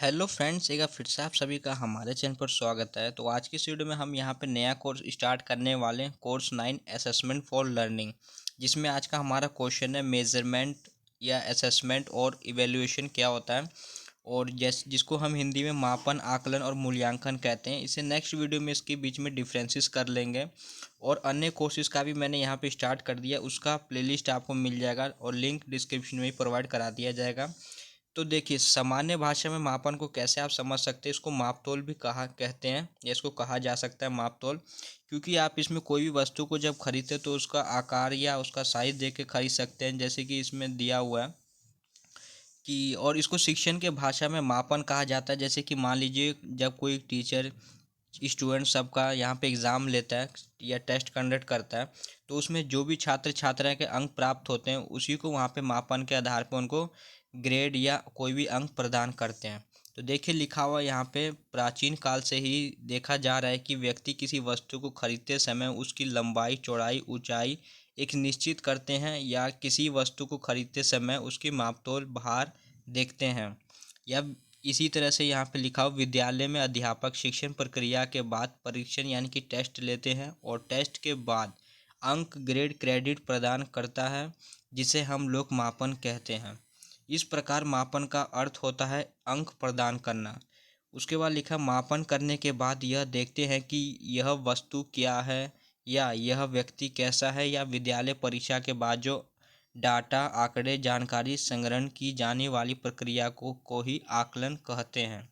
Hello friends, एक बार फिर से आप सभी का हमारे चैनल पर स्वागत है। तो आज की इस वीडियो में हम यहाँ पे नया कोर्स स्टार्ट करने वाले हैं, कोर्स 9 असेसमेंट फॉर लर्निंग, जिसमें आज का हमारा क्वेश्चन है मेजरमेंट या असेसमेंट और इवेल्युएशन क्या होता है, और जिसको हम हिंदी में मापन, आकलन और मूल्यांकन कहते हैं। इसे नेक्स्ट वीडियो में इसके बीच में डिफरेंसेस कर लेंगे। और अन्य कोर्सेज का भी मैंने यहाँ पे स्टार्ट कर दिया, उसका प्लेलिस्ट आपको मिल जाएगा और लिंक डिस्क्रिप्शन में ही प्रोवाइड करा दिया जाएगा। तो देखिए, सामान्य भाषा में मापन को कैसे आप समझ सकते हैं। इसको मापतोल भी कहा कहते हैं, या इसको कहा जा सकता है मापतोल, क्योंकि आप इसमें कोई भी वस्तु को जब खरीदते तो उसका आकार या उसका साइज देख के खरीद सकते हैं, जैसे कि इसमें दिया हुआ है कि। और इसको शिक्षण के भाषा में मापन कहा जाता है। जैसे कि मान लीजिए, जब कोई टीचर स्टूडेंट सबका यहाँ पे एग्ज़ाम लेता है या टेस्ट कंडक्ट करता है, तो उसमें जो भी छात्र छात्राएं के अंक प्राप्त होते हैं, उसी को वहाँ पे मापन के आधार पर उनको ग्रेड या कोई भी अंक प्रदान करते हैं। तो देखिए, लिखा हुआ यहाँ पे, प्राचीन काल से ही देखा जा रहा है कि व्यक्ति किसी वस्तु को खरीदते समय उसकी लंबाई, चौड़ाई, ऊंचाई एक निश्चित करते हैं, या किसी वस्तु को खरीदते समय उसकी मापतोल, भार देखते हैं। या इसी तरह से यहाँ पे लिखा हो, विद्यालय में अध्यापक शिक्षण प्रक्रिया के बाद परीक्षण यानी कि टेस्ट लेते हैं, और टेस्ट के बाद अंक, ग्रेड, क्रेडिट प्रदान करता है, जिसे हम लोग मापन कहते हैं। इस प्रकार मापन का अर्थ होता है अंक प्रदान करना। उसके बाद लिखा, मापन करने के बाद यह देखते हैं कि यह वस्तु क्या है या यह व्यक्ति कैसा है, या विद्यालय परीक्षा के बाद जो डाटा, आंकड़े, जानकारी संग्रहण की जाने वाली प्रक्रिया को ही आकलन कहते हैं।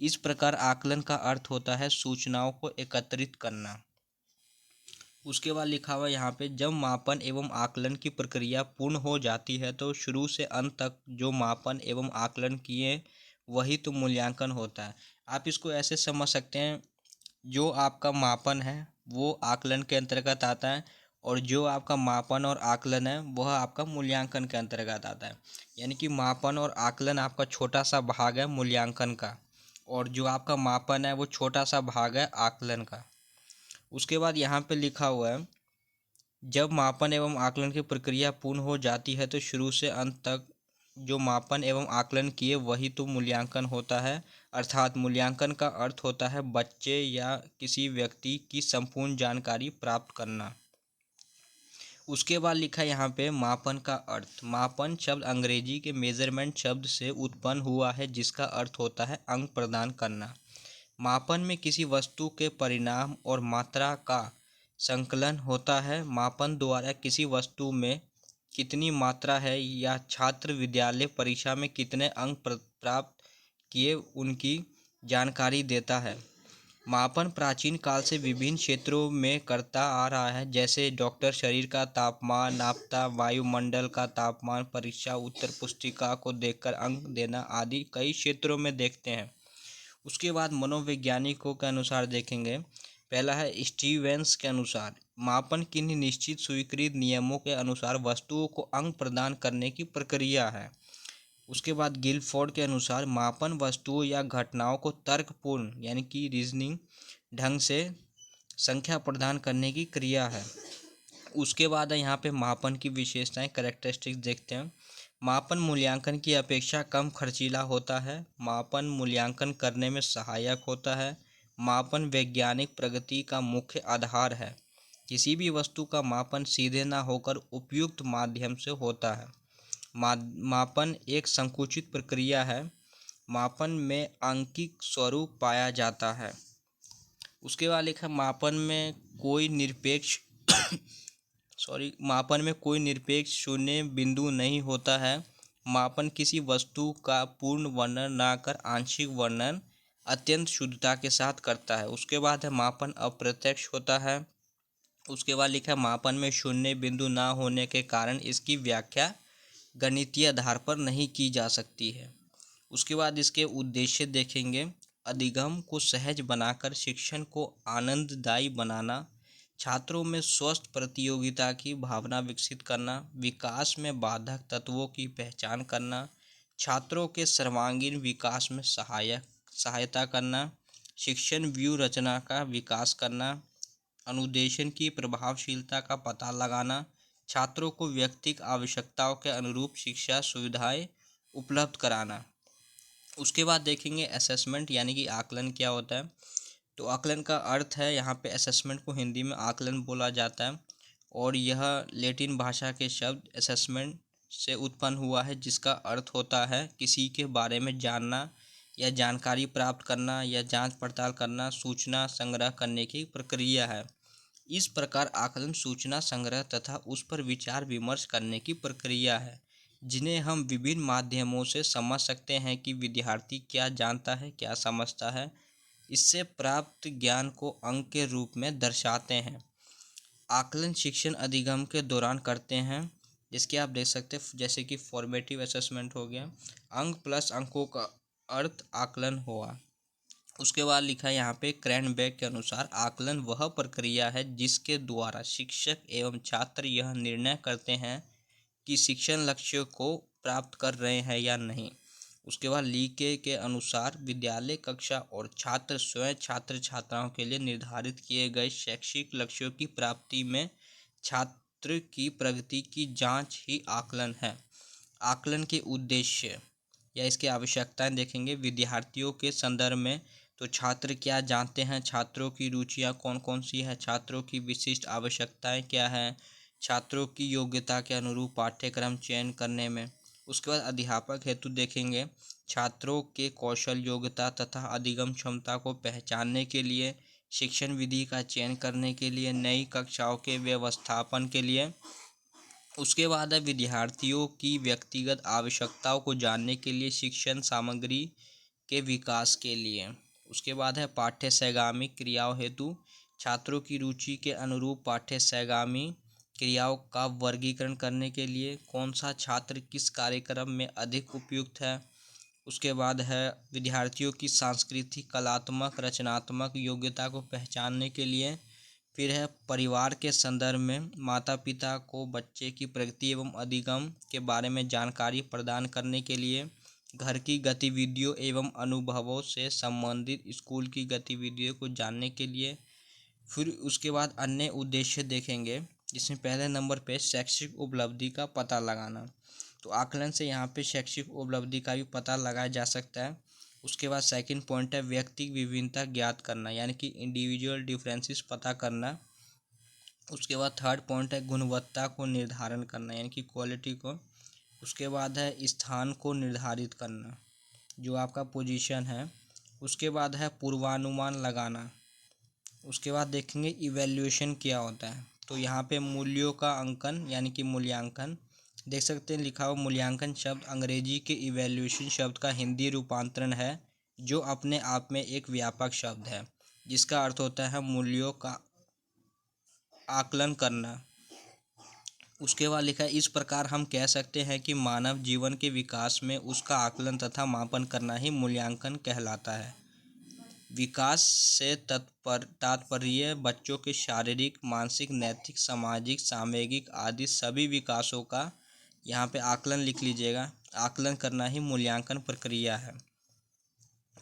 इस प्रकार आकलन का अर्थ होता है सूचनाओं को एकत्रित करना। उसके बाद लिखा हुआ यहाँ पे, जब मापन एवं आकलन की प्रक्रिया पूर्ण हो जाती है तो शुरू से अंत तक जो मापन एवं आकलन किए वही तो मूल्यांकन होता है। आप इसको ऐसे समझ सकते हैं, जो आपका मापन है वो आकलन के अंतर्गत आता है, और जो आपका मापन और आकलन है वह आपका मूल्यांकन के अंतर्गत आता है। यानी कि मापन और आकलन आपका छोटा सा भाग है मूल्यांकन का, और जो आपका मापन है वो छोटा सा भाग है आकलन का। उसके बाद यहाँ पे लिखा हुआ है, जब मापन एवं आकलन की प्रक्रिया पूर्ण हो जाती है तो शुरू से अंत तक जो मापन एवं आकलन किए वही तो मूल्यांकन होता है। अर्थात मूल्यांकन का अर्थ होता है बच्चे या किसी व्यक्ति की संपूर्ण जानकारी प्राप्त करना। उसके बाद लिखा है यहाँ पे, मापन का अर्थ। मापन शब्द अंग्रेजी के मेजरमेंट शब्द से उत्पन्न हुआ है, जिसका अर्थ होता है अंक प्रदान करना। मापन में किसी वस्तु के परिणाम और मात्रा का संकलन होता है। मापन द्वारा किसी वस्तु में कितनी मात्रा है, या छात्र विद्यालय परीक्षा में कितने अंक प्राप्त किए, उनकी जानकारी देता है। मापन प्राचीन काल से विभिन्न क्षेत्रों में करता आ रहा है, जैसे डॉक्टर शरीर का तापमान नापता, वायुमंडल का तापमान, परीक्षा उत्तर पुस्तिका को देखकर अंक देना आदि कई क्षेत्रों में देखते हैं। उसके बाद मनोवैज्ञानिकों के अनुसार देखेंगे। पहला है स्टीवेंस के अनुसार, मापन किन्हीं निश्चित स्वीकृत नियमों के अनुसार वस्तुओं को अंक प्रदान करने की प्रक्रिया है। उसके बाद गिलफोर्ड के अनुसार, मापन वस्तुओं या घटनाओं को तर्कपूर्ण यानी कि रीजनिंग ढंग से संख्या प्रदान करने की क्रिया है। उसके बाद है यहाँ पे मापन की विशेषताएं, कैरेक्टरिस्टिक्स देखते हैं। मापन मूल्यांकन की अपेक्षा कम खर्चीला होता है। मापन मूल्यांकन करने में सहायक होता है। मापन वैज्ञानिक प्रगति का मुख्य आधार है। किसी भी वस्तु का मापन सीधे न होकर उपयुक्त माध्यम से होता है। मापन एक संकुचित प्रक्रिया है। मापन में आंकिक स्वरूप पाया जाता है। उसके बाद लिखा, मापन में कोई निरपेक्ष मापन में कोई निरपेक्ष शून्य बिंदु नहीं होता है। मापन किसी वस्तु का पूर्ण वर्णन ना कर आंशिक वर्णन अत्यंत शुद्धता के साथ करता है। उसके बाद है, मापन अप्रत्यक्ष होता है। उसके बाद लिखा, मापन में शून्य बिंदु ना होने के कारण इसकी व्याख्या गणितीय आधार पर नहीं की जा सकती है। उसके बाद इसके उद्देश्य देखेंगे। अधिगम को सहज बनाकर शिक्षण को आनंददायी बनाना, छात्रों में स्वस्थ प्रतियोगिता की भावना विकसित करना, विकास में बाधक तत्वों की पहचान करना, छात्रों के सर्वांगीण विकास में सहायता करना, शिक्षण व्यू रचना का विकास करना, अनुदेशन की प्रभावशीलता का पता लगाना, छात्रों को व्यक्तिगत आवश्यकताओं के अनुरूप शिक्षा सुविधाएं उपलब्ध कराना। उसके बाद देखेंगे असेसमेंट यानी कि आकलन क्या होता है। तो आकलन का अर्थ है, यहाँ पे असेसमेंट को हिंदी में आकलन बोला जाता है और यह लैटिन भाषा के शब्द असेसमेंट से उत्पन्न हुआ है, जिसका अर्थ होता है किसी के बारे में जानना या जानकारी प्राप्त करना या जांच पड़ताल करना, सूचना संग्रह करने की प्रक्रिया है। इस प्रकार आकलन सूचना संग्रह तथा उस पर विचार विमर्श करने की प्रक्रिया है, जिन्हें हम विभिन्न माध्यमों से समझ सकते हैं कि विद्यार्थी क्या जानता है, क्या समझता है। इससे प्राप्त ज्ञान को अंक के रूप में दर्शाते हैं। आकलन शिक्षण अधिगम के दौरान करते हैं, जिसके आप देख सकते हैं जैसे कि फॉर्मेटिव असेसमेंट हो गया, अंक प्लस अंकों का अर्थ आकलन हुआ। उसके बाद लिखा है यहाँ पे क्रैनबेक के अनुसार आकलन वह प्रक्रिया है जिसके द्वारा शिक्षक एवं छात्र यह निर्णय करते हैं कि शिक्षण लक्ष्यों को प्राप्त कर रहे हैं या नहीं। उसके बाद लीके के अनुसार विद्यालय कक्षा और छात्र स्वयं छात्र छात्राओं के लिए निर्धारित किए गए शैक्षिक लक्ष्यों की प्राप्ति में छात्र की प्रगति की जांच ही आकलन है। आकलन के उद्देश्य या इसकी आवश्यकताएं देखेंगे विद्यार्थियों के संदर्भ में। तो छात्र क्या जानते हैं, छात्रों की रुचियां कौन कौन सी है, छात्रों की विशिष्ट आवश्यकताएं क्या हैं, छात्रों की योग्यता के अनुरूप पाठ्यक्रम चयन करने में। उसके बाद अध्यापक हेतु देखेंगे छात्रों के कौशल योग्यता तथा अधिगम क्षमता को पहचानने के लिए, शिक्षण विधि का चयन करने के लिए, नई कक्षाओं के व्यवस्थापन के लिए। उसके बाद है विद्यार्थियों की व्यक्तिगत आवश्यकताओं को जानने के लिए, शिक्षण सामग्री के विकास के लिए। उसके बाद है पाठ्य सहगामी क्रियाओं हेतु छात्रों की रुचि के अनुरूप पाठ्य सहगामी क्रियाओं का वर्गीकरण करने के लिए, कौन सा छात्र किस कार्यक्रम में अधिक उपयुक्त है। उसके बाद है विद्यार्थियों की सांस्कृतिक कलात्मक रचनात्मक योग्यता को पहचानने के लिए। फिर है परिवार के संदर्भ में माता पिता को बच्चे की प्रगति एवं अधिगम के बारे में जानकारी प्रदान करने के लिए, घर की गतिविधियों एवं अनुभवों से संबंधित स्कूल की गतिविधियों को जानने के लिए। फिर उसके बाद अन्य उद्देश्य देखेंगे, जिसमें पहले नंबर पे शैक्षिक उपलब्धि का पता लगाना। तो आकलन से यहाँ पे शैक्षिक उपलब्धि का भी पता लगाया जा सकता है। उसके बाद सेकंड पॉइंट है व्यक्तिगत विभिन्नता ज्ञात करना, यानी कि इंडिविजुअल डिफरेंसेस पता करना। उसके बाद थर्ड पॉइंट है गुणवत्ता को निर्धारण करना, यानी कि क्वालिटी को। उसके बाद है स्थान को निर्धारित करना, जो आपका पोजीशन है। उसके बाद है पूर्वानुमान लगाना। उसके बाद देखेंगे इवैल्यूएशन क्या होता है। तो यहाँ पे मूल्यों का अंकन यानी कि मूल्यांकन देख सकते हैं, लिखा हुआ मूल्यांकन शब्द अंग्रेजी के इवैल्यूएशन शब्द का हिंदी रूपांतरण है, जो अपने आप में एक व्यापक शब्द है, जिसका अर्थ होता है मूल्यों का आकलन करना। उसके बाद लिखा है इस प्रकार हम कह सकते हैं कि मानव जीवन के विकास में उसका आकलन तथा मापन करना ही मूल्यांकन कहलाता है। विकास से तात्पर्य बच्चों के शारीरिक मानसिक नैतिक सामाजिक सामूहिक आदि सभी विकासों का यहाँ पे आकलन लिख लीजिएगा। आकलन करना ही मूल्यांकन प्रक्रिया है।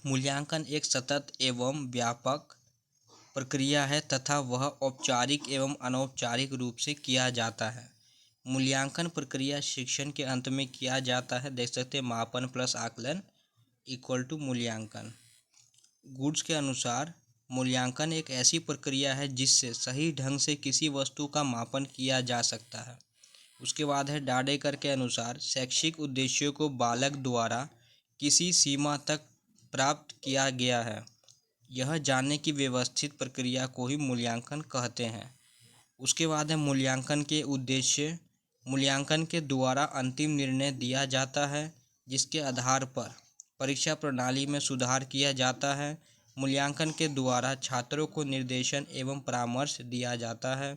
मूल्यांकन एक सतत एवं व्यापक प्रक्रिया है तथा वह औपचारिक एवं अनौपचारिक रूप से किया जाता है। मूल्यांकन प्रक्रिया शिक्षण के अंत में किया जाता है। देख सकते हैं मापन प्लस आकलन इक्वल टू मूल्यांकन। गुड्स के अनुसार मूल्यांकन एक ऐसी प्रक्रिया है जिससे सही ढंग से किसी वस्तु का मापन किया जा सकता है। उसके बाद है डाडेकर के अनुसार शैक्षिक उद्देश्यों को बालक द्वारा किसी सीमा तक प्राप्त किया गया है, यह जानने की व्यवस्थित प्रक्रिया को ही मूल्यांकन कहते हैं। उसके बाद है मूल्यांकन के उद्देश्य। मूल्यांकन के द्वारा अंतिम निर्णय दिया जाता है, जिसके आधार पर परीक्षा प्रणाली में सुधार किया जाता है। मूल्यांकन के द्वारा छात्रों को निर्देशन एवं परामर्श दिया जाता है।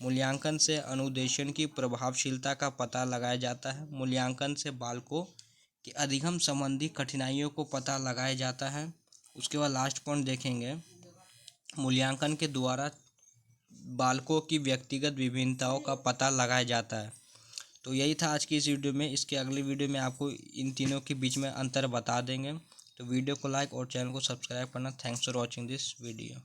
मूल्यांकन से अनुदेशन की प्रभावशीलता का पता लगाया जाता है। मूल्यांकन से बालकों के अधिगम संबंधी कठिनाइयों को पता लगाया जाता है। उसके बाद लास्ट पॉइंट देखेंगे, मूल्यांकन के द्वारा बालकों की व्यक्तिगत विभिन्नताओं का पता लगाया जाता है। तो यही था आज की इस वीडियो में। इसके अगले वीडियो में आपको इन तीनों के बीच में अंतर बता देंगे। तो वीडियो को लाइक और चैनल को सब्सक्राइब करना। Thanks for watching this video.